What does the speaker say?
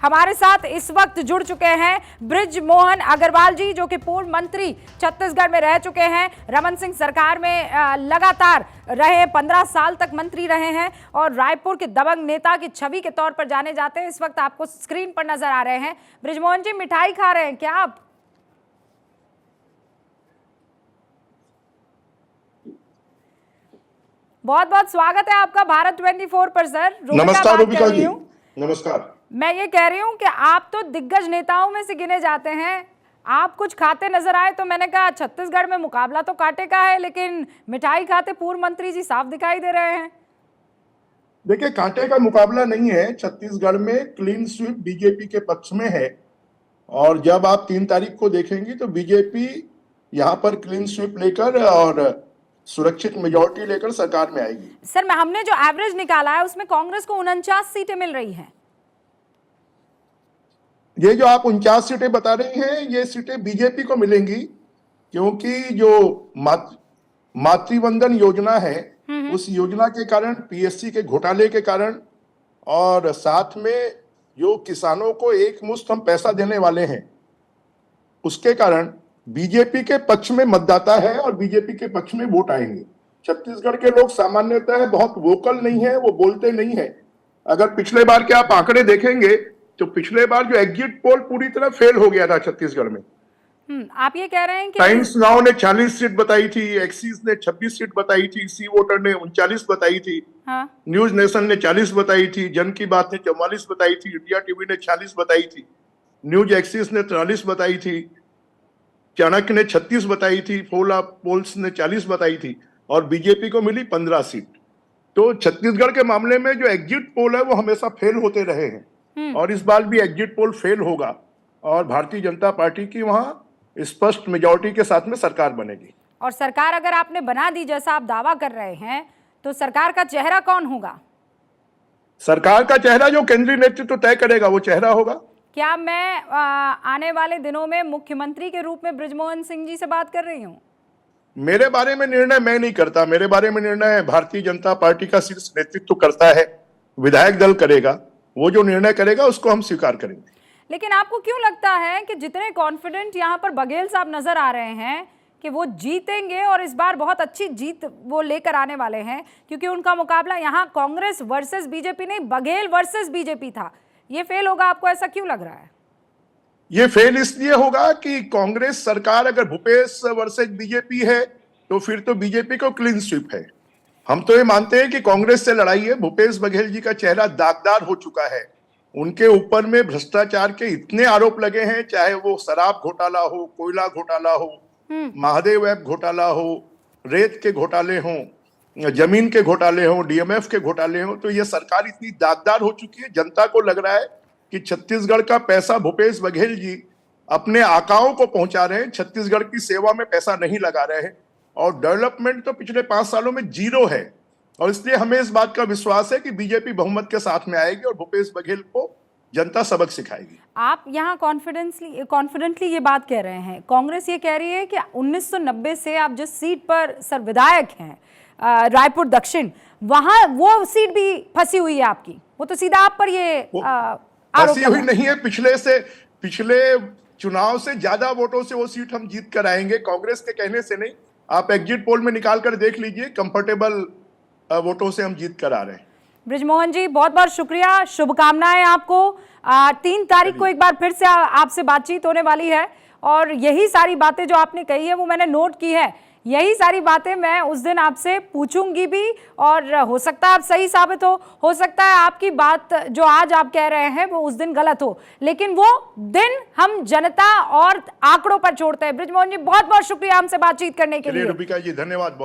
हमारे साथ इस वक्त जुड़ चुके हैं बृजमोहन अग्रवाल जी, जो कि पूर्व मंत्री छत्तीसगढ़ में रह चुके हैं। रमन सिंह सरकार में लगातार रहे, 15 साल तक मंत्री रहे हैं और रायपुर के दबंग नेता की छवि के तौर पर जाने जाते हैं। इस वक्त आपको स्क्रीन पर नजर आ रहे हैं। बृजमोहन जी, मिठाई खा रहे हैं क्या आप? बहुत बहुत स्वागत है आपका भारत 24 पर सर। नमस्कार रूबिका जी। नमस्कार। मैं ये कह रही हूँ कि आप तो दिग्गज नेताओं में से गिने जाते हैं। आप कुछ खाते नजर आए तो मैंने कहा छत्तीसगढ़ में मुकाबला तो कांटे का है, लेकिन मिठाई खाते पूर्व मंत्री जी साफ दिखाई दे रहे हैं। देखिए, कांटे का मुकाबला नहीं है। छत्तीसगढ़ में क्लीन स्वीप बीजेपी के पक्ष में है और जब आप 3 तारीख को देखेंगे तो बीजेपी यहाँ पर क्लीन स्वीप लेकर और सुरक्षित मेजॉरिटी लेकर सरकार में आएगी। सर, हमने जो एवरेज निकाला है उसमें कांग्रेस को 49 सीटें मिल रही हैं। ये जो आप 49 सीटें बता रही हैं, ये सीटें बीजेपी को मिलेंगी, क्योंकि जो मातृवंदन योजना है उस योजना के कारण, पीएससी के घोटाले के कारण और साथ में जो किसानों को एक मुश्त हम पैसा देने वाले हैं उसके कारण बीजेपी के पक्ष में मतदाता है और बीजेपी के पक्ष में वोट आएंगे। छत्तीसगढ़ के लोग सामान्यतः बहुत वोकल नहीं है, वो बोलते नहीं है। अगर पिछले बार के आप आंकड़े देखेंगे तो पिछले बार जो एग्जिट पोल पूरी तरह फेल हो गया था छत्तीसगढ़ में। आप ये कह रहे हैं कि टाइम्स नाउ ने 40 सीट बताई थी, एक्सिस ने 26 सीट बताई थी, सी वोटर ने 39 बताई थी, हाँ। न्यूज नेशन ने 40 बताई थी, जन की बात ने 44 बताई थी, इंडिया टीवी ने 46 बताई थी, न्यूज एक्सिस ने 43 बताई थी, चाणक्य ने 36 बताई थी, पोल्स ने 40 बताई थी और बीजेपी को मिली 15 सीट। तो छत्तीसगढ़ के मामले में जो एग्जिट पोल है वो हमेशा फेल होते रहे हैं और इस बार भी एग्जिट पोल फेल होगा और भारतीय जनता पार्टी की वहां स्पष्ट मेजॉरिटी के साथ में सरकार बनेगी। और सरकार अगर आपने बना दी जैसा आप दावा कर रहे हैं तो सरकार का चेहरा कौन होगा? सरकार का चेहरा जो केंद्रीय नेतृत्व तय करेगा वो चेहरा होगा। क्या मैं आने वाले दिनों में मुख्यमंत्री के रूप में बृजमोहन सिंह जी से बात कर रही हूँ? मेरे बारे में निर्णय मैं नहीं करता, मेरे बारे में निर्णय भारतीय जनता पार्टी का शीर्ष नेतृत्व करता है, विधायक दल करेगा। वो जो निर्णय करेगा उसको हम स्वीकार करेंगे। लेकिन आपको क्यों लगता है कि जितने कॉन्फिडेंट यहाँ पर बघेल साहब नजर आ रहे हैं कि वो जीतेंगे और इस बार बहुत अच्छी जीत वो लेकर आने वाले हैं, क्योंकि उनका मुकाबला यहाँ कांग्रेस वर्सेस बीजेपी नहीं, बघेल वर्सेस बीजेपी था, ये फेल होगा? आपको ऐसा क्यों लग रहा है? ये फेल इसलिए होगा कि कांग्रेस सरकार अगर भूपेश वर्सेस बीजेपी है तो फिर तो बीजेपी को क्लीन स्वीप है। हम तो ये मानते हैं कि कांग्रेस से लड़ाई है। भूपेश बघेल जी का चेहरा दागदार हो चुका है। उनके ऊपर में भ्रष्टाचार के इतने आरोप लगे हैं, चाहे वो शराब घोटाला हो, कोयला घोटाला हो, महादेव ऐप घोटाला हो, रेत के घोटाले हो, जमीन के घोटाले हो, डीएमएफ के घोटाले हो। तो ये सरकार इतनी दागदार हो चुकी है, जनता को लग रहा है कि छत्तीसगढ़ का पैसा भूपेश बघेल जी अपने आकाओं को पहुंचा रहे हैं, छत्तीसगढ़ की सेवा में पैसा नहीं लगा रहे हैं और डेवलपमेंट तो पिछले 5 सालों में जीरो है। और इसलिए हमें इस बात का विश्वास है कि बीजेपी बहुमत के साथ में आएगी और भूपेश बघेल को जनता सबक सिखाएगी। आप यहाँ कॉन्फिडेंटली ये बात कह रहे हैं। कांग्रेस ये कह रही है कि 1990 से आप जिस सीट पर सर विधायक हैं, रायपुर दक्षिण, वहां वो सीट भी फंसी हुई है आपकी। वो तो सीधा आप पर ये फंसी हुई नहीं है। पिछले चुनाव से ज्यादा वोटों से वो सीट हम जीत कर आएंगे, कांग्रेस के कहने से नहीं। आप एग्जिट पोल में निकाल कर देख लीजिए, कंफर्टेबल वोटों से हम जीत कर आ रहे हैं। बृजमोहन जी, बहुत बहुत शुक्रिया, शुभकामनाएं आपको। 3 तारीख को एक बार फिर से आपसे बातचीत होने वाली है और यही सारी बातें जो आपने कही है वो मैंने नोट की है। यही सारी बातें मैं उस दिन आपसे पूछूंगी भी और हो सकता है आप सही साबित हो सकता है आपकी बात जो आज आप कह रहे हैं वो उस दिन गलत हो, लेकिन वो दिन हम जनता और आंकड़ों पर छोड़ते हैं। बृजमोहन जी, बहुत बहुत शुक्रिया हमसे बातचीत करने के लिए। रूबिका जी, धन्यवाद बहुत।